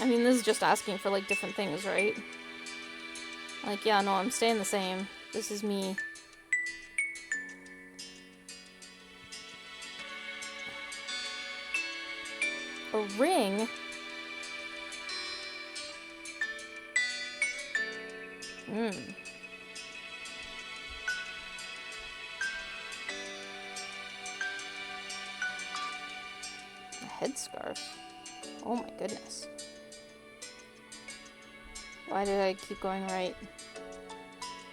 mean, this is just asking for, like, different things, right? Like, yeah, no, I'm staying the same. This is me. A ring? A headscarf? Oh my goodness. Why did I keep going right?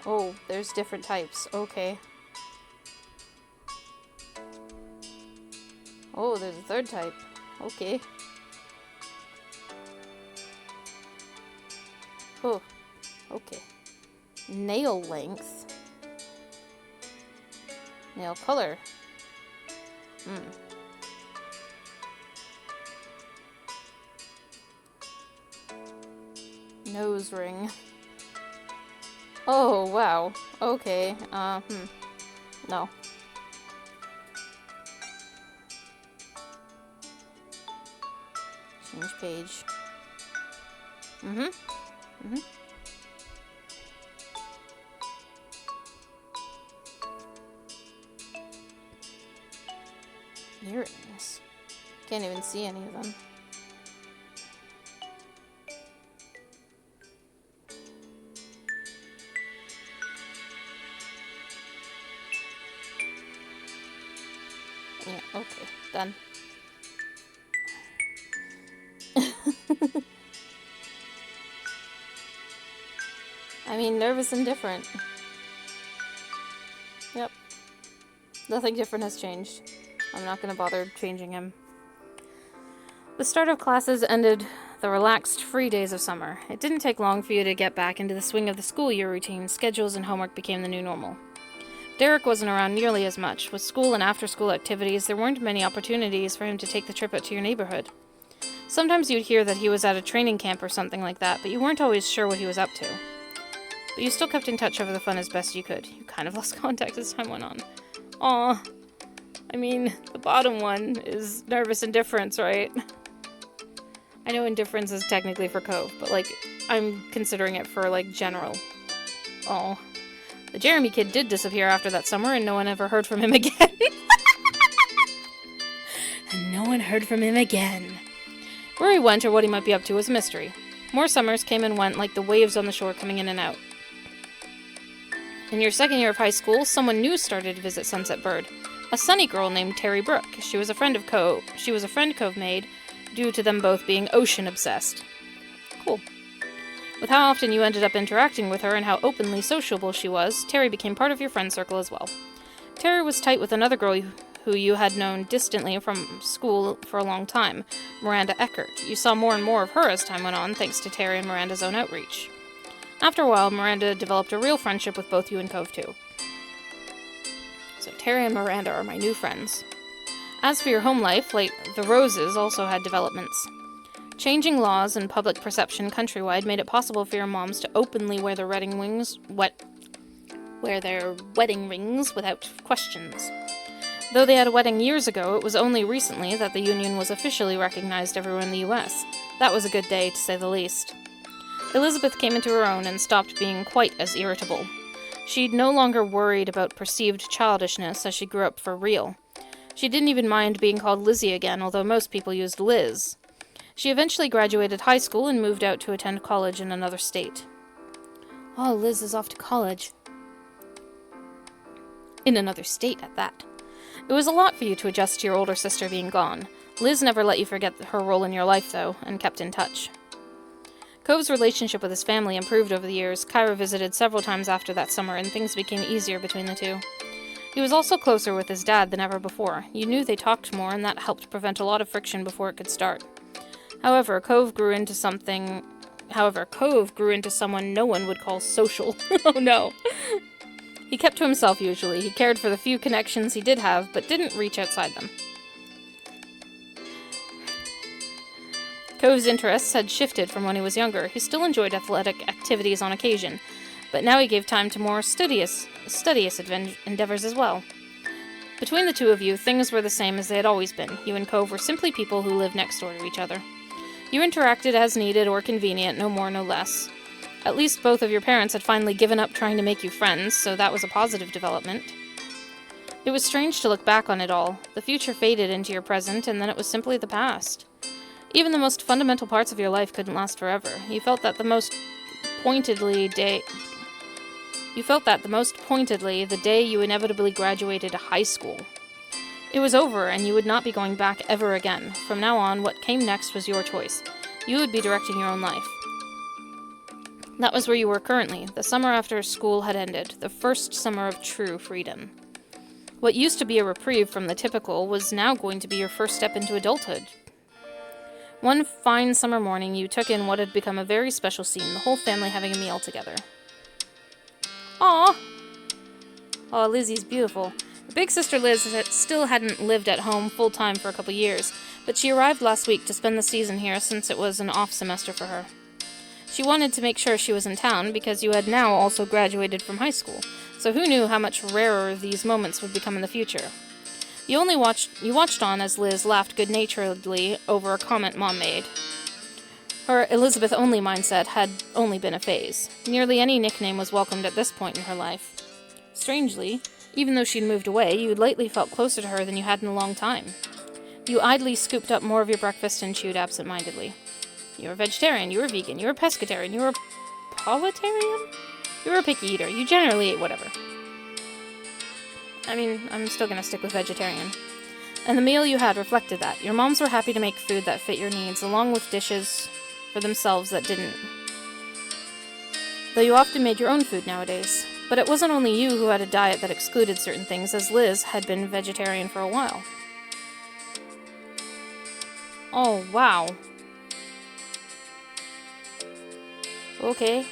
Oh, there's different types. Okay. Oh, there's a third type. Okay. Oh, okay. Nail length. Nail color. Nose ring. Oh, wow. Okay. No. Change page. Earrings. Can't even see any of them. Yeah, okay, done. I mean, nervous and different. Yep. Nothing different has changed. I'm not gonna bother changing him. The start of classes ended the relaxed, free days of summer. It didn't take long for you to get back into the swing of the school year routine. Schedules and homework became the new normal. Derek wasn't around nearly as much. With school and after-school activities, there weren't many opportunities for him to take the trip out to your neighborhood. Sometimes you'd hear that he was at a training camp or something like that, but you weren't always sure what he was up to. But you still kept in touch over the phone as best you could. You kind of lost contact as time went on. Aw. I mean, the bottom one is nervous indifference, right? I know indifference is technically for Cove, but, like, I'm considering it for, like, general. Aw. The Jeremy kid did disappear after that summer, and no one ever heard from him again. And no one heard from him again. Where he went or what he might be up to was a mystery. More summers came and went like the waves on the shore coming in and out. In your second year of high school, someone new started to visit Sunset Bird. A sunny girl named Terry Brooke. She was a friend Cove made, due to them both being ocean-obsessed. Cool. With how often you ended up interacting with her and how openly sociable she was, Terry became part of your friend circle as well. Terry was tight with another girl who you had known distantly from school for a long time, Miranda Eckert. You saw more and more of her as time went on, thanks to Terry and Miranda's own outreach. After a while, Miranda developed a real friendship with both you and Cove too. So Terry and Miranda are my new friends. As for your home life, like the Roses also had developments. Changing laws and public perception countrywide made it possible for your moms to openly wear their wedding rings without questions. Though they had a wedding years ago, it was only recently that the union was officially recognized everywhere in the US. That was a good day, to say the least. Elizabeth came into her own and stopped being quite as irritable. She'd no longer worried about perceived childishness as she grew up for real. She didn't even mind being called Lizzie again, although most people used Liz. She eventually graduated high school and moved out to attend college in another state. Oh, Liz is off to college. In another state, at that. It was a lot for you to adjust to your older sister being gone. Liz never let you forget her role in your life, though, and kept in touch. Cove's relationship with his family improved over the years. Kyra visited several times after that summer, and things became easier between the two. He was also closer with his dad than ever before. You knew they talked more, and that helped prevent a lot of friction before it could start. However, Cove grew into someone no one would call social. Oh no. He kept to himself usually. He cared for the few connections he did have, but didn't reach outside them. Cove's interests had shifted from when he was younger. He still enjoyed athletic activities on occasion, but now he gave time to more studious endeavors as well. Between the two of you, things were the same as they had always been. You and Cove were simply people who lived next door to each other. You interacted as needed or convenient, no more, no less. At least both of your parents had finally given up trying to make you friends, so that was a positive development. It was strange to look back on it all. The future faded into your present, and then it was simply the past. Even the most fundamental parts of your life couldn't last forever. You felt that the most pointedly the day you inevitably graduated high school. It was over, and you would not be going back ever again. From now on, what came next was your choice. You would be directing your own life. That was where you were currently, the summer after school had ended, the first summer of true freedom. What used to be a reprieve from the typical was now going to be your first step into adulthood. One fine summer morning, you took in what had become a very special scene, the whole family having a meal together. Aww! Aw, Lizzie's beautiful. Big sister Liz still hadn't lived at home full-time for a couple years, but she arrived last week to spend the season here since it was an off semester for her. She wanted to make sure she was in town because you had now also graduated from high school, so who knew how much rarer these moments would become in the future. You watched on as Liz laughed good-naturedly over a comment Mom made. Her Elizabeth-only mindset had only been a phase. Nearly any nickname was welcomed at this point in her life. Strangely, even though she'd moved away, you lately felt closer to her than you had in a long time. You idly scooped up more of your breakfast and chewed absent-mindedly. You were a vegetarian, you were vegan, you were a pescatarian, you were a pollitarian? You were a picky eater. You generally ate whatever. I mean, I'm still gonna stick with vegetarian. And the meal you had reflected that. Your moms were happy to make food that fit your needs, along with dishes for themselves that didn't. Though you often made your own food nowadays. But it wasn't only you who had a diet that excluded certain things, as Liz had been vegetarian for a while. Oh, wow. Okay.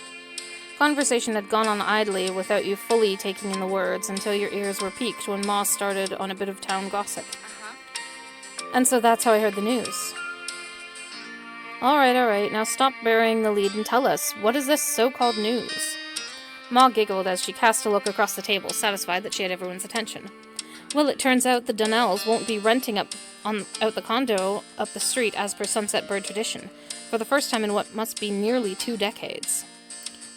Conversation had gone on idly without you fully taking in the words until your ears were piqued when Ma started on a bit of town gossip. And so that's how I heard the news. Alright, now stop burying the lead and tell us, what is this so-called news? Ma giggled as she cast a look across the table, satisfied that she had everyone's attention. Well, it turns out the Donnells won't be renting out the condo up the street as per Sunset Bird tradition, for the first time in what must be nearly 2 decades.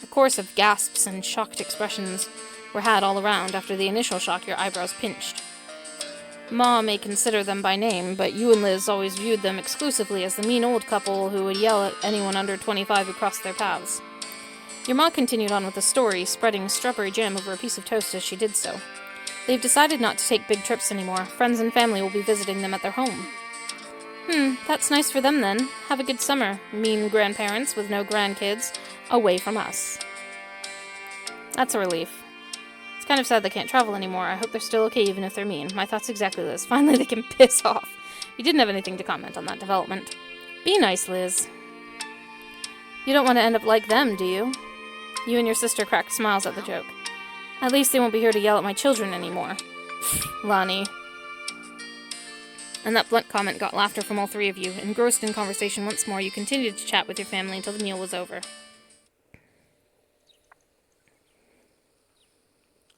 A chorus of gasps and shocked expressions were had all around. After the initial shock, your eyebrows pinched. Ma may consider them by name, but you and Liz always viewed them exclusively as the mean old couple who would yell at anyone under 25 who crossed their paths. Your ma continued on with the story, spreading strawberry jam over a piece of toast as she did so. They've decided not to take big trips anymore. Friends and family will be visiting them at their home. That's nice for them then. Have a good summer, mean grandparents with no grandkids, away from us. That's a relief. It's kind of sad they can't travel anymore. I hope they're still okay even if they're mean. My thoughts exactly, Liz. Finally they can piss off. You didn't have anything to comment on that development. Be nice, Liz. You don't want to end up like them, do you? You and your sister cracked smiles at the joke. At least they won't be here to yell at my children anymore. Lonnie. And that blunt comment got laughter from all three of you. Engrossed in conversation once more, you continued to chat with your family until the meal was over.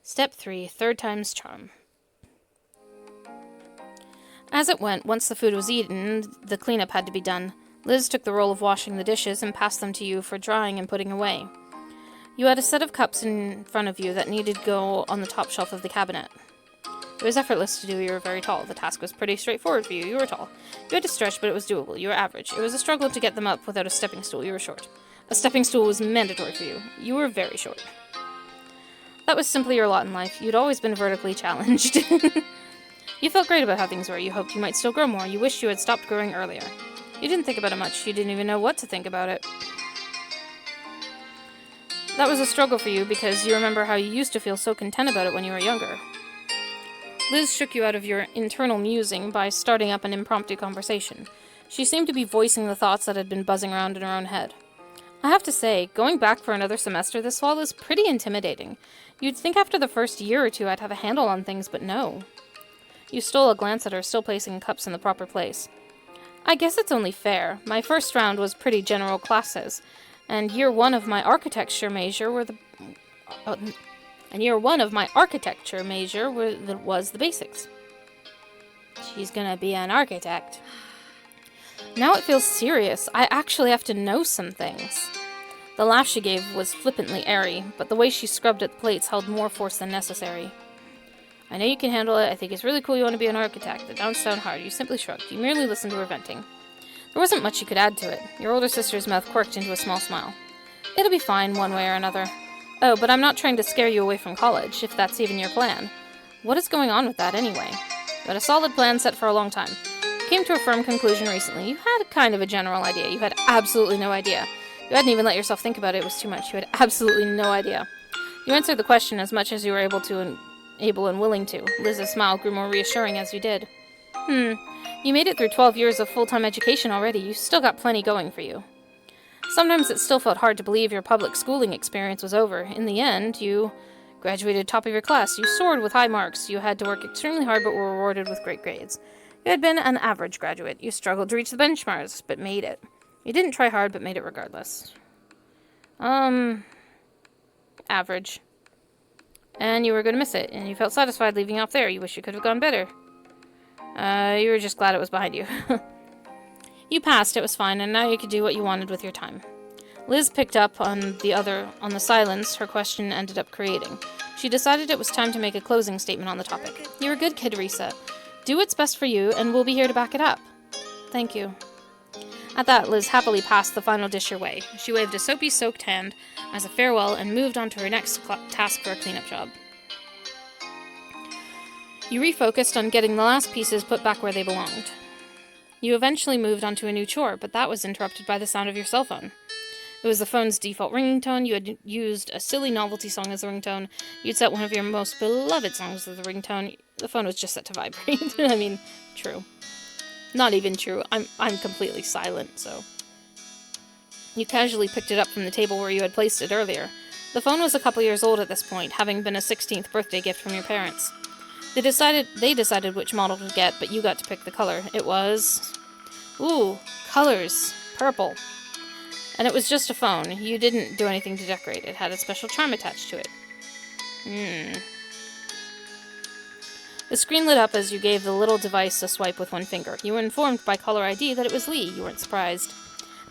Step 3. Third time's charm. As it went, once the food was eaten, the cleanup had to be done. Liz took the role of washing the dishes and passed them to you for drying and putting away. You had a set of cups in front of you that needed to go on the top shelf of the cabinet. It was effortless to do. You were very tall. The task was pretty straightforward for you. You were tall. You had to stretch, but it was doable. You were average. It was a struggle to get them up without a stepping stool. You were short. A stepping stool was mandatory for you. You were very short. That was simply your lot in life. You'd always been vertically challenged. You felt great about how things were. You hoped you might still grow more. You wished you had stopped growing earlier. You didn't think about it much. You didn't even know what to think about it. That was a struggle for you because you remember how you used to feel so content about it when you were younger. Liz shook you out of your internal musing by starting up an impromptu conversation. She seemed to be voicing the thoughts that had been buzzing around in her own head. I have to say, going back for another semester this fall is pretty intimidating. You'd think after the first year or two I'd have a handle on things, but no. You stole a glance at her, still placing cups in the proper place. I guess it's only fair. My first round was pretty general classes, and year one of my architecture major was the basics. She's gonna be an architect. Now it feels serious. I actually have to know some things. The laugh she gave was flippantly airy, but the way she scrubbed at the plates held more force than necessary. I know you can handle it. I think it's really cool you want to be an architect. It don't sound hard. You simply shrugged. You merely listened to her venting. There wasn't much you could add to it. Your older sister's mouth quirked into a small smile. It'll be fine, one way or another. Oh, but I'm not trying to scare you away from college, if that's even your plan. What is going on with that, anyway? You had a solid plan set for a long time. You came to a firm conclusion recently. You had kind of a general idea. You had absolutely no idea. You hadn't even let yourself think about it. It was too much. You had absolutely no idea. You answered the question as much as you were able and willing to. Liz's smile grew more reassuring as you did. You made it through 12 years of full-time education already. You still got plenty going for you. Sometimes it still felt hard to believe your public schooling experience was over. In the end, you graduated top of your class. You soared with high marks. You had to work extremely hard but were rewarded with great grades. You had been an average graduate. You struggled to reach the benchmarks, but made it. You didn't try hard, but made it regardless. Average. And you were going to miss it, and you felt satisfied leaving off there. You wish you could have gone better. You were just glad it was behind you. You passed, it was fine, and now you could do what you wanted with your time. Liz picked up on the silence her question ended up creating. She decided it was time to make a closing statement on the topic. You're a good kid, Risa. Do what's best for you, and we'll be here to back it up. Thank you. At that, Liz happily passed the final dish your way. She waved a soapy-soaked hand as a farewell and moved on to her next task for a cleanup job. You refocused on getting the last pieces put back where they belonged. You eventually moved on to a new chore, but that was interrupted by the sound of your cell phone. It was the phone's default ringing tone. You had used a silly novelty song as a ringtone. You'd set one of your most beloved songs as the ringtone. The phone was just set to vibrate. I mean, true. Not even true. I'm completely silent, so. You casually picked it up from the table where you had placed it earlier. The phone was a couple years old at this point, having been a 16th birthday gift from your parents. They decided which model to get, but you got to pick the color. It was... Ooh, colors. Purple. And it was just a phone. You didn't do anything to decorate. It had a special charm attached to it. The screen lit up as you gave the little device a swipe with one finger. You were informed by caller ID that it was Lee. You weren't surprised.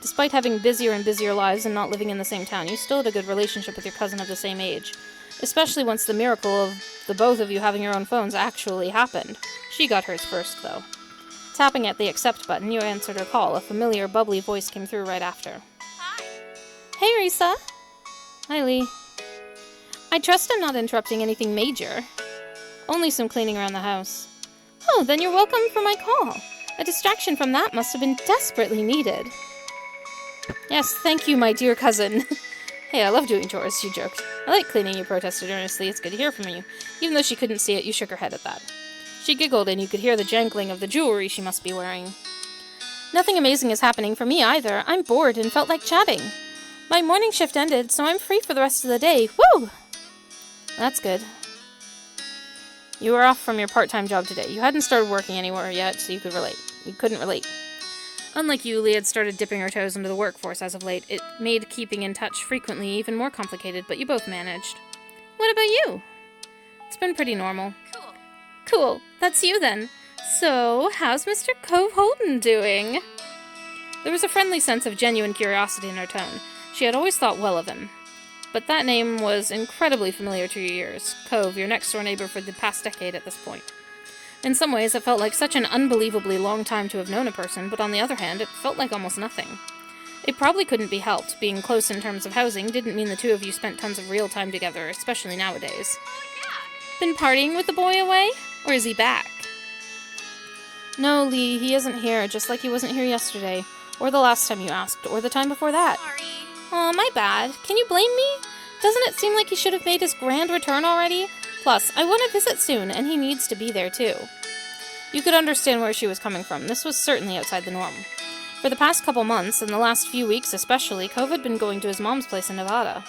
Despite having busier and busier lives and not living in the same town, you still had a good relationship with your cousin of the same age. Especially once the miracle of the both of you having your own phones actually happened. She got hers first, though. Tapping at the accept button, you answered her call. A familiar, bubbly voice came through right after. Hi. Hey, Risa. Hi, Lee. I trust I'm not interrupting anything major. Only some cleaning around the house. Oh, then you're welcome for my call. A distraction from that must have been desperately needed. Yes, thank you, my dear cousin. Hey, I love doing chores, she joked. I like cleaning, you protested earnestly. It's good to hear from you. Even though she couldn't see it, you shook her head at that. She giggled, and you could hear the jangling of the jewelry she must be wearing. Nothing amazing is happening for me either. I'm bored and felt like chatting. My morning shift ended, so I'm free for the rest of the day. Woo! That's good. You were off from your part-time job today. You hadn't started working anywhere yet, so you couldn't relate. Unlike you, Lee had started dipping her toes into the workforce as of late. It made keeping in touch frequently even more complicated, but you both managed. What about you? It's been pretty normal. Cool. That's you then. So, how's Mr. Cove Holden doing? There was a friendly sense of genuine curiosity in her tone. She had always thought well of him. But that name was incredibly familiar to your ears. Cove, your next-door neighbor for the past decade at this point. In some ways, it felt like such an unbelievably long time to have known a person, but on the other hand, it felt like almost nothing. It probably couldn't be helped. Being close in terms of housing didn't mean the two of you spent tons of real time together, especially nowadays. Been partying with the boy away? Or is he back? No, Lee, he isn't here, just like he wasn't here yesterday, or the last time you asked, or the time before that. Sorry. Aw, my bad. Can you blame me? Doesn't it seem like he should have made his grand return already? Plus, I want to visit soon, and he needs to be there too. You could understand where she was coming from. This was certainly outside the norm. For the past couple months, and the last few weeks especially, Cove had been going to his mom's place in Nevada.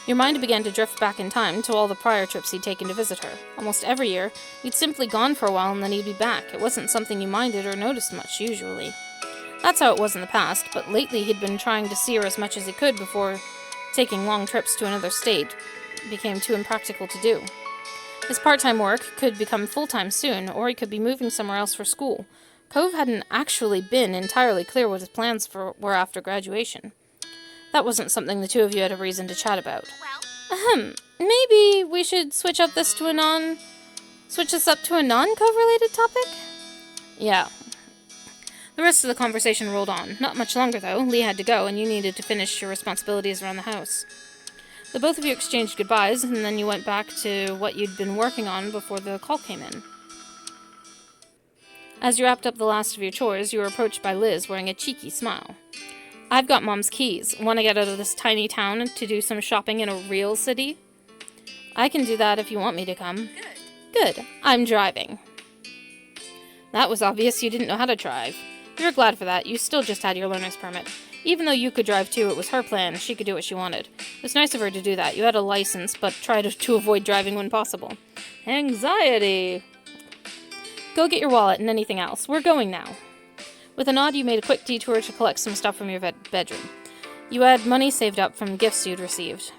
Your mind began to drift back in time to all the prior trips he'd taken to visit her. Almost every year, he'd simply gone for a while and then he'd be back. It wasn't something you minded or noticed much, usually. That's how it was in the past, but lately he'd been trying to see her as much as he could before taking long trips to another state became too impractical to do. His part-time work could become full-time soon, or he could be moving somewhere else for school. Cove hadn't actually been entirely clear what his plans were after graduation. That wasn't something the two of you had a reason to chat about. Maybe we should switch this up to a non-Cove-related topic? Yeah. The rest of the conversation rolled on. Not much longer, though. Lee had to go, and you needed to finish your responsibilities around the house. The both of you exchanged goodbyes, and then you went back to what you'd been working on before the call came in. As you wrapped up the last of your chores, you were approached by Liz wearing a cheeky smile. I've got Mom's keys. Want to get out of this tiny town to do some shopping in a real city? I can do that if you want me to come. Good. I'm driving. That was obvious you didn't know how to drive. You were glad for that. You still just had your learner's permit. Even though you could drive too, it was her plan. She could do what she wanted. It was nice of her to do that. You had a license, but tried to avoid driving when possible. Anxiety. Go get your wallet and anything else. We're going now. With a nod, you made a quick detour to collect some stuff from your bedroom. You had money saved up from gifts you'd received.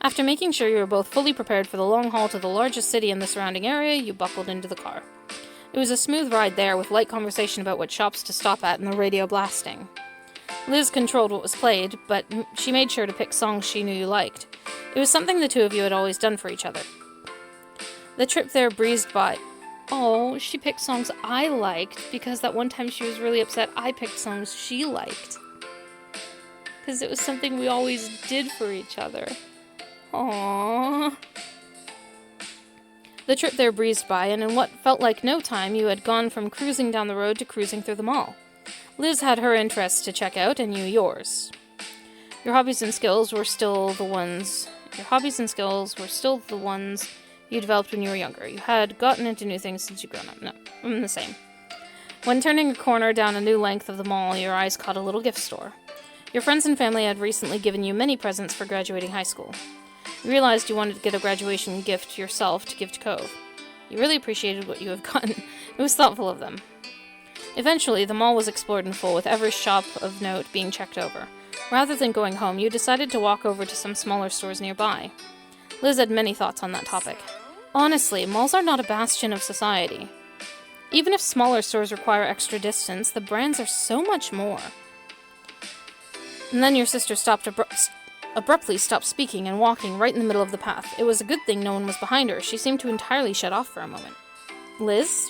After making sure you were both fully prepared for the long haul to the largest city in the surrounding area, you buckled into the car. It was a smooth ride there, with light conversation about what shops to stop at and the radio blasting. Liz controlled what was played, but she made sure to pick songs she knew you liked. It was something the two of you had always done for each other. The trip there breezed by. Oh, she picked songs I liked, because that one time she was really upset I picked songs she liked. Because it was something we always did for each other. Aww. The trip there breezed by, and in what felt like no time, you had gone from cruising down the road to cruising through the mall. Liz had her interests to check out, and you yours. Your hobbies and skills were still the ones you developed when you were younger. You had gotten into new things since you'd grown up. No, I'm the same. When turning a corner down a new length of the mall, your eyes caught a little gift store. Your friends and family had recently given you many presents for graduating high school. You realized you wanted to get a graduation gift yourself to give to Cove. You really appreciated what you had gotten. It was thoughtful of them. Eventually, the mall was explored in full, with every shop of note being checked over. Rather than going home, you decided to walk over to some smaller stores nearby. Liz had many thoughts on that topic. Honestly, malls are not a bastion of society. Even if smaller stores require extra distance, the brands are so much more. And then your sister abruptly stopped speaking and walking right in the middle of the path. It was a good thing no one was behind her. She seemed to entirely shut off for a moment. Liz?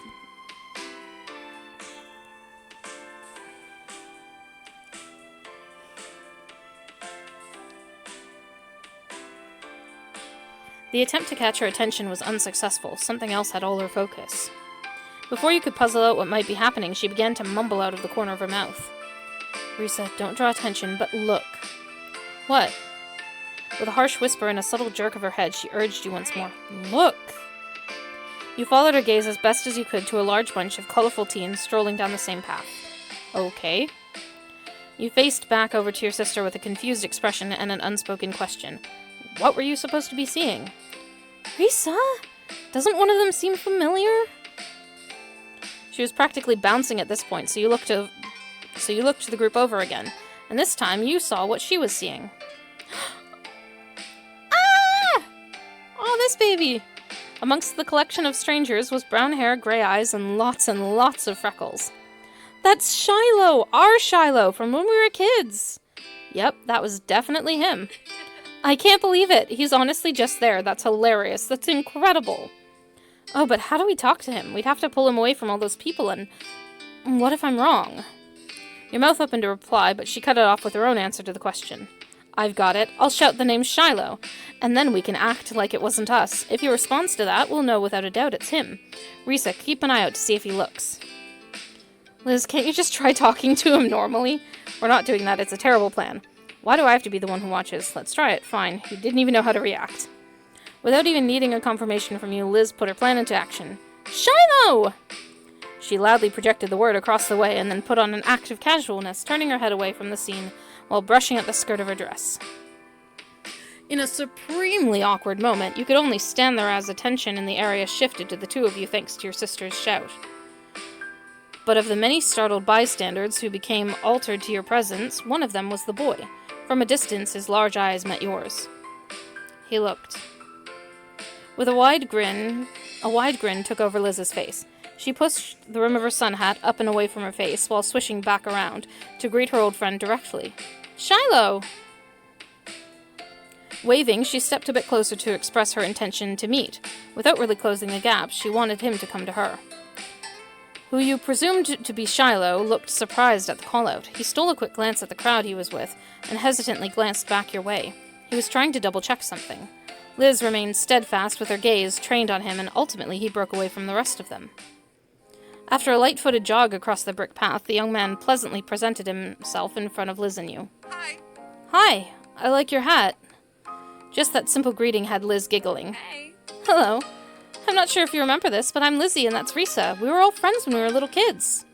The attempt to catch her attention was unsuccessful. Something else had all her focus. Before you could puzzle out what might be happening, she began to mumble out of the corner of her mouth. Risa, don't draw attention, but look. What? With a harsh whisper and a subtle jerk of her head, she urged you once more. Look! You followed her gaze as best as you could to a large bunch of colorful teens strolling down the same path. Okay. You faced back over to your sister with a confused expression and an unspoken question. What were you supposed to be seeing? Risa? Doesn't one of them seem familiar? She was practically bouncing at this point, so you looked to the group over again, and this time you saw what she was seeing. Ah! Oh, this baby! Amongst the collection of strangers was brown hair, gray eyes, and lots of freckles. That's Shiloh! Our Shiloh, from when we were kids! Yep, that was definitely him. I can't believe it. He's honestly just there. That's hilarious. That's incredible. Oh, but how do we talk to him? We'd have to pull him away from all those people, and what if I'm wrong? Your mouth opened to reply, but she cut it off with her own answer to the question. I've got it. I'll shout the name Shiloh, and then we can act like it wasn't us. If he responds to that, we'll know without a doubt it's him. Risa, keep an eye out to see if he looks. Liz, can't you just try talking to him normally? We're not doing that. It's a terrible plan. Why do I have to be the one who watches? Let's try it. Fine. You didn't even know how to react. Without even needing a confirmation from you, Liz put her plan into action. Shiloh! She loudly projected the word across the way and then put on an act of casualness, turning her head away from the scene while brushing at the skirt of her dress. In a supremely awkward moment, you could only stand there as attention in the area shifted to the two of you thanks to your sister's shout. But of the many startled bystanders who became altered to your presence, one of them was the boy. From a distance, his large eyes met yours. He looked. With a wide grin took over Liz's face. She pushed the rim of her sun hat up and away from her face while swishing back around to greet her old friend directly. Shiloh! Waving, she stepped a bit closer to express her intention to meet. Without really closing the gap, she wanted him to come to her. Who you presumed to be Shiloh looked surprised at the call-out. He stole a quick glance at the crowd he was with and hesitantly glanced back your way. He was trying to double-check something. Liz remained steadfast with her gaze trained on him, and ultimately he broke away from the rest of them. After a light-footed jog across the brick path, the young man pleasantly presented himself in front of Liz and you. Hi. Hi, I like your hat. Just that simple greeting had Liz giggling. Hey. Hello. I'm not sure if you remember this, but I'm Lizzie and that's Risa. We were all friends when we were little kids.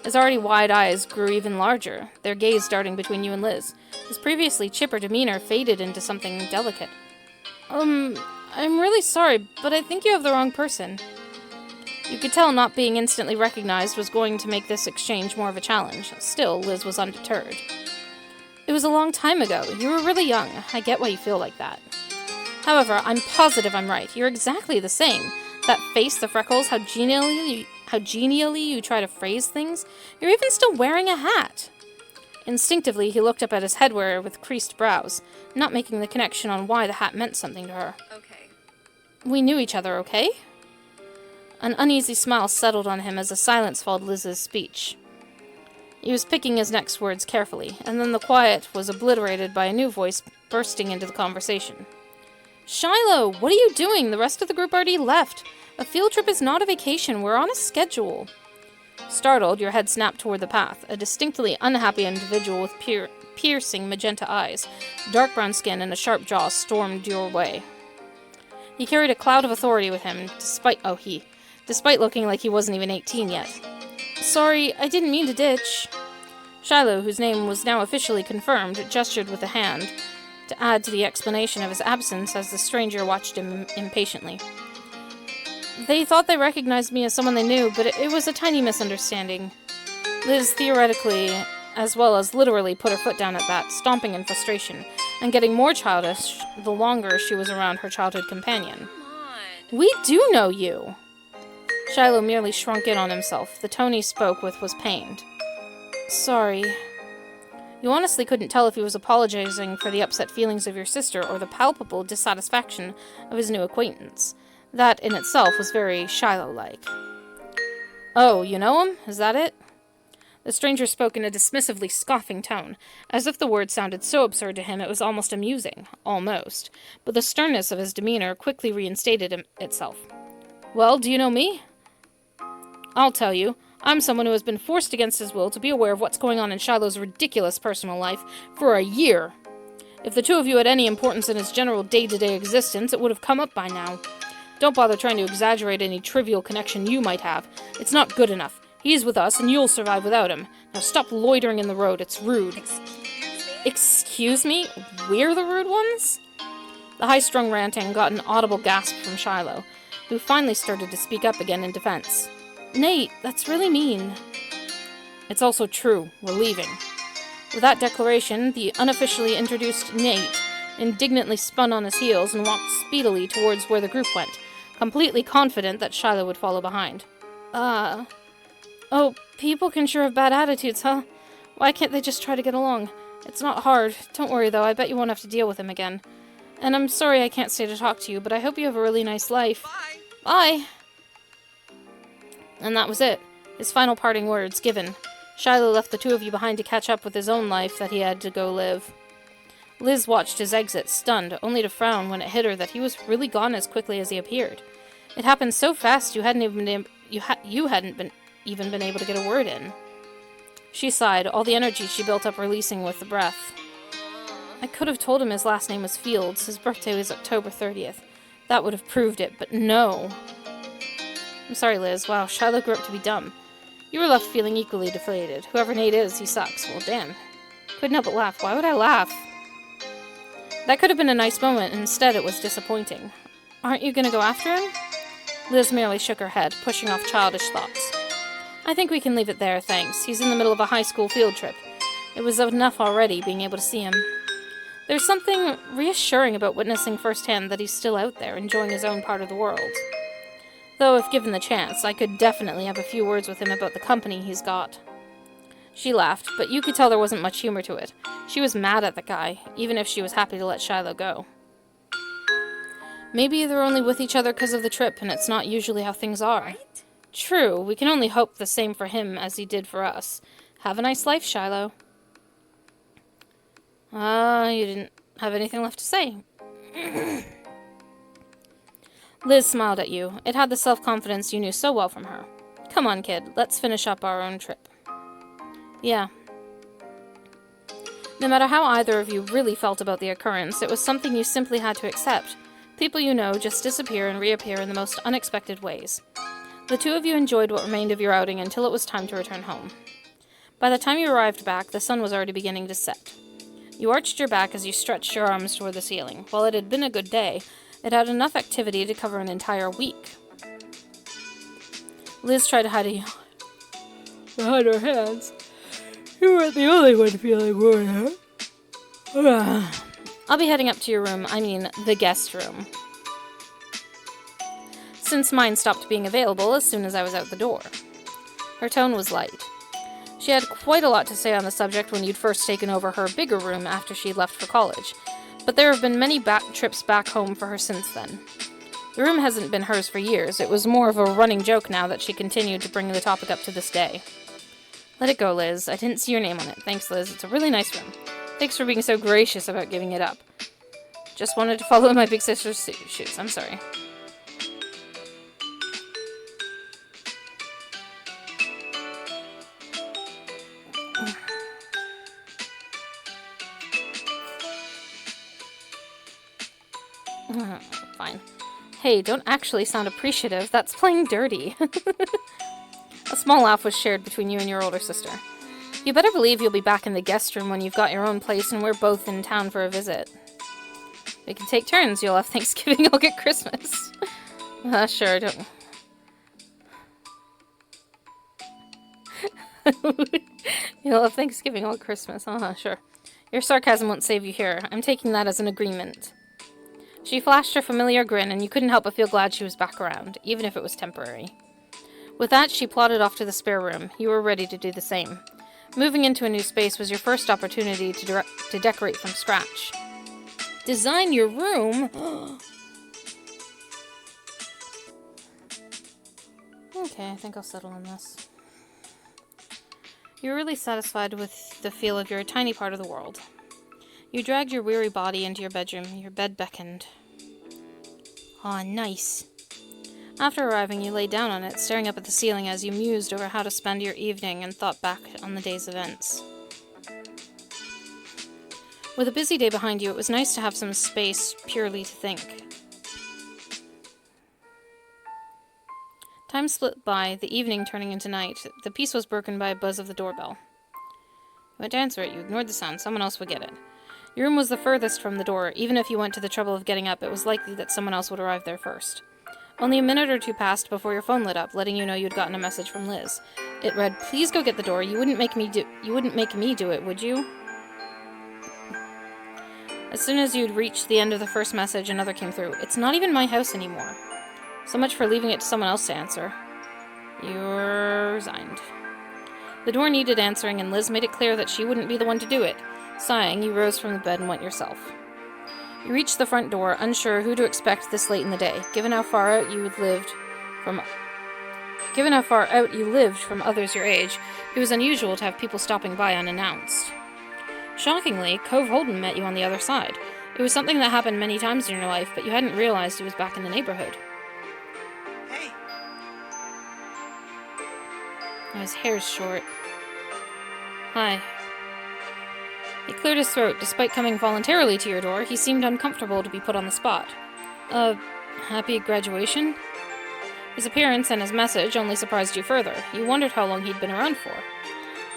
His already wide eyes grew even larger, their gaze darting between you and Liz. His previously chipper demeanor faded into something delicate. I'm really sorry, but I think you have the wrong person. You could tell not being instantly recognized was going to make this exchange more of a challenge. Still, Liz was undeterred. It was a long time ago. You were really young. I get why you feel like that. However, I'm positive I'm right. You're exactly the same. That face, the freckles, how genially you try to phrase things. You're even still wearing a hat. Instinctively, he looked up at his headwear with creased brows, not making the connection on why the hat meant something to her. Okay. We knew each other, okay? An uneasy smile settled on him as a silence followed Liz's speech. He was picking his next words carefully, and then the quiet was obliterated by a new voice bursting into the conversation. Shiloh, what are you doing? The rest of the group already left. A field trip is not a vacation. We're on a schedule. Startled, your head snapped toward the path. A distinctly unhappy individual with piercing magenta eyes, dark brown skin, and a sharp jaw stormed your way. He carried a cloud of authority with him, despite looking like he wasn't even 18 yet. Sorry, I didn't mean to ditch. Shiloh, whose name was now officially confirmed, gestured with a hand to add to the explanation of his absence as the stranger watched him impatiently. They thought they recognized me as someone they knew, but it was a tiny misunderstanding. Liz theoretically, as well as literally, put her foot down at that, stomping in frustration, and getting more childish the longer she was around her childhood companion. Come on. We do know you! Shiloh merely shrunk in on himself. The tone he spoke with was pained. Sorry. You honestly couldn't tell if he was apologizing for the upset feelings of your sister or the palpable dissatisfaction of his new acquaintance. That in itself was very Shiloh-like. Oh, you know him? Is that it? The stranger spoke in a dismissively scoffing tone, as if the word sounded so absurd to him it was almost amusing. Almost. But the sternness of his demeanor quickly reinstated itself. Well, do you know me? I'll tell you. I'm someone who has been forced against his will to be aware of what's going on in Shiloh's ridiculous personal life for a year. If the two of you had any importance in his general day-to-day existence, it would have come up by now. Don't bother trying to exaggerate any trivial connection you might have. It's not good enough. He's with us, and you'll survive without him. Now stop loitering in the road. It's rude. Excuse me? We're the rude ones? The high-strung ranting got an audible gasp from Shiloh, who finally started to speak up again in defense. Nate, that's really mean. It's also true. We're leaving. With that declaration, the unofficially introduced Nate indignantly spun on his heels and walked speedily towards where the group went, completely confident that Shiloh would follow behind. Oh, people can sure have bad attitudes, huh? Why can't they just try to get along? It's not hard. Don't worry, though. I bet you won't have to deal with him again. And I'm sorry I can't stay to talk to you, but I hope you have a really nice life. Bye. Bye! And that was it. His final parting words given. Shiloh left the two of you behind to catch up with his own life that he had to go live. Liz watched his exit, stunned, only to frown when it hit her that he was really gone as quickly as he appeared. It happened so fast you hadn't even been able to get a word in. She sighed, all the energy she built up releasing with the breath. I could have told him his last name was Fields. His birthday was October 30th. That would have proved it, but no. I'm sorry, Liz. Wow, Shiloh grew up to be dumb. You were left feeling equally deflated. Whoever Nate is, he sucks. Well, damn. Couldn't help but laugh. Why would I laugh? That could have been a nice moment, and instead it was disappointing. Aren't you gonna go after him? Liz merely shook her head, pushing off childish thoughts. I think we can leave it there, thanks. He's in the middle of a high school field trip. It was enough already being able to see him. There's something reassuring about witnessing firsthand that he's still out there, enjoying his own part of the world. Though, if given the chance, I could definitely have a few words with him about the company he's got. She laughed, but you could tell there wasn't much humor to it. She was mad at the guy, even if she was happy to let Shiloh go. Maybe they're only with each other because of the trip, and it's not usually how things are. True, we can only hope the same for him as he did for us. Have a nice life, Shiloh. You didn't have anything left to say. Liz smiled at you. It had the self-confidence you knew so well from her. Come on, kid. Let's finish up our own trip. Yeah. No matter how either of you really felt about the occurrence, it was something you simply had to accept. People you know just disappear and reappear in the most unexpected ways. The two of you enjoyed what remained of your outing until it was time to return home. By the time you arrived back, the sun was already beginning to set. You arched your back as you stretched your arms toward the ceiling. While it had been a good day, it had enough activity to cover an entire week. Liz tried to hide a yawn behind her hands. You weren't the only one feeling worn out. I'll be heading up to your room, the guest room, since mine stopped being available as soon as I was out the door. Her tone was light. She had quite a lot to say on the subject when you'd first taken over her bigger room after she'd left for college, but there have been many trips back home for her since then. The room hasn't been hers for years. It was more of a running joke now that she continued to bring the topic up to this day. Let it go, Liz. I didn't see your name on it. Thanks, Liz. It's a really nice room. Thanks for being so gracious about giving it up. Just wanted to follow in my big sister's shoes. I'm sorry. Fine. Hey, don't actually sound appreciative. That's playing dirty. A small laugh was shared between you and your older sister. You better believe you'll be back in the guest room when you've got your own place and we're both in town for a visit. We can take turns. You'll have Thanksgiving, I'll get Christmas. Sure, don't... You'll have Thanksgiving, all Christmas. Sure. Your sarcasm won't save you here. I'm taking that as an agreement. She flashed her familiar grin, and you couldn't help but feel glad she was back around, even if it was temporary. With that, she plodded off to the spare room. You were ready to do the same. Moving into a new space was your first opportunity to decorate from scratch. Design your room? Okay, I think I'll settle on this. You were really satisfied with the feel of your tiny part of the world. You dragged your weary body into your bedroom. Your bed beckoned. Aw, nice. After arriving, you lay down on it, staring up at the ceiling as you mused over how to spend your evening and thought back on the day's events. With a busy day behind you, it was nice to have some space purely to think. Time slipped by, the evening turning into night. The peace was broken by a buzz of the doorbell. You went to answer it. You ignored the sound. Someone else would get it. Your room was the furthest from the door. Even if you went to the trouble of getting up, it was likely that someone else would arrive there first. Only a minute or two passed before your phone lit up, letting you know you'd gotten a message from Liz. It read, "Please go get the door. You wouldn't make me do it, would you?" As soon as you'd reached the end of the first message, another came through. "It's not even my house anymore. So much for leaving it to someone else to answer. You're resigned." The door needed answering, and Liz made it clear that she wouldn't be the one to do it. Sighing, you rose from the bed and went yourself. You reached the front door, unsure who to expect this late in the day. Given how far out you lived from others your age, it was unusual to have people stopping by unannounced. Shockingly, Cove Holden met you on the other side. It was something that happened many times in your life, but you hadn't realized he was back in the neighborhood. Hey. His hair's short. Hi. He cleared his throat. Despite coming voluntarily to your door, he seemed uncomfortable to be put on the spot. Happy graduation? His appearance and his message only surprised you further. You wondered how long he'd been around for.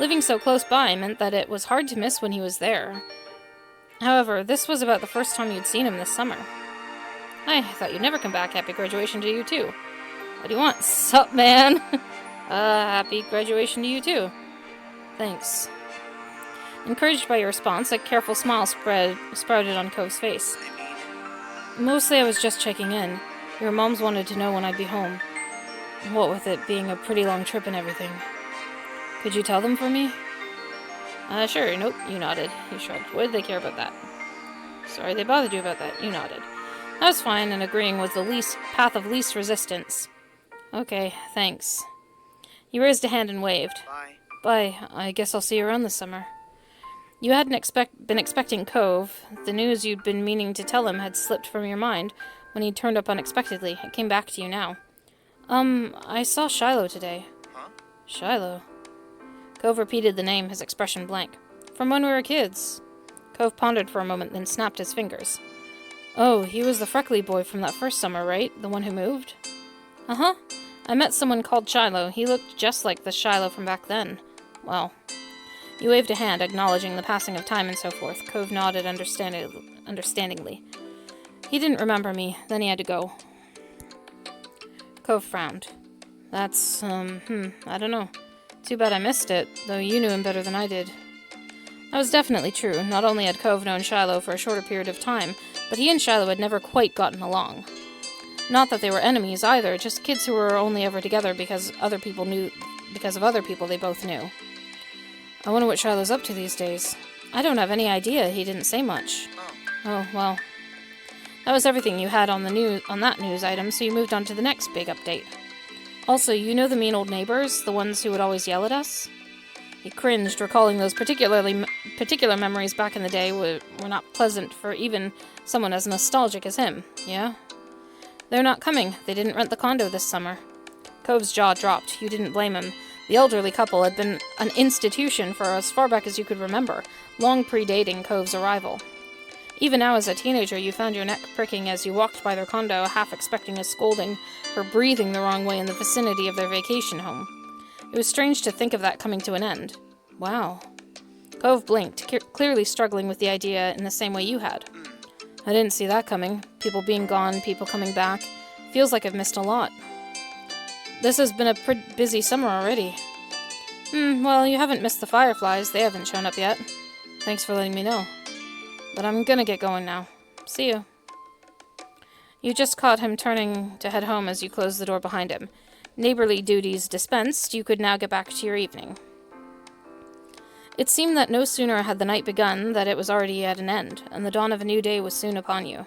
Living so close by meant that it was hard to miss when he was there. However, this was about the first time you'd seen him this summer. I thought you'd never come back. Happy graduation to you, too. What do you want? Sup, man? Happy graduation to you, too. Thanks. Encouraged by your response, a careful smile sprouted on Cove's face. Mostly I was just checking in. Your moms wanted to know when I'd be home. What with it being a pretty long trip and everything. Could you tell them for me? Sure. Nope. You nodded. He shrugged. What did they care about that? Sorry they bothered you about that. You nodded. I was fine, and agreeing was the path of least resistance. Okay, thanks. He raised a hand and waved. Bye. Bye. I guess I'll see you around this summer. You hadn't been expecting Cove. The news you'd been meaning to tell him had slipped from your mind when he turned up unexpectedly. It came back to you now. I saw Shiloh today. Huh? Shiloh? Cove repeated the name, his expression blank. From when we were kids. Cove pondered for a moment, then snapped his fingers. Oh, he was the freckly boy from that first summer, right? The one who moved? Uh-huh. I met someone called Shiloh. He looked just like the Shiloh from back then. Well, you waved a hand, acknowledging the passing of time and so forth. Cove nodded understandingly. He didn't remember me. Then he had to go. Cove frowned. That's, I don't know. Too bad I missed it, though you knew him better than I did. That was definitely true. Not only had Cove known Shiloh for a shorter period of time, but he and Shiloh had never quite gotten along. Not that they were enemies either, just kids who were only ever together because of other people they both knew. I wonder what Shiloh's up to these days. I don't have any idea. He didn't say much. Oh, well. That was everything you had on that news item, so you moved on to the next big update. Also, you know the mean old neighbors, the ones who would always yell at us? He cringed, recalling those particular memories back in the day were not pleasant for even someone as nostalgic as him. Yeah? They're not coming. They didn't rent the condo this summer. Cove's jaw dropped. You didn't blame him. The elderly couple had been an institution for as far back as you could remember, long predating Cove's arrival. Even now as a teenager, you found your neck pricking as you walked by their condo, half expecting a scolding for breathing the wrong way in the vicinity of their vacation home. It was strange to think of that coming to an end. Wow. Cove blinked, clearly struggling with the idea in the same way you had. I didn't see that coming. People being gone, people coming back. Feels like I've missed a lot. This has been a pretty busy summer already. Well, you haven't missed the fireflies. They haven't shown up yet. Thanks for letting me know. But I'm gonna get going now. See you. You just caught him turning to head home as you closed the door behind him. Neighborly duties dispensed, you could now get back to your evening. It seemed that no sooner had the night begun that it was already at an end, and the dawn of a new day was soon upon you.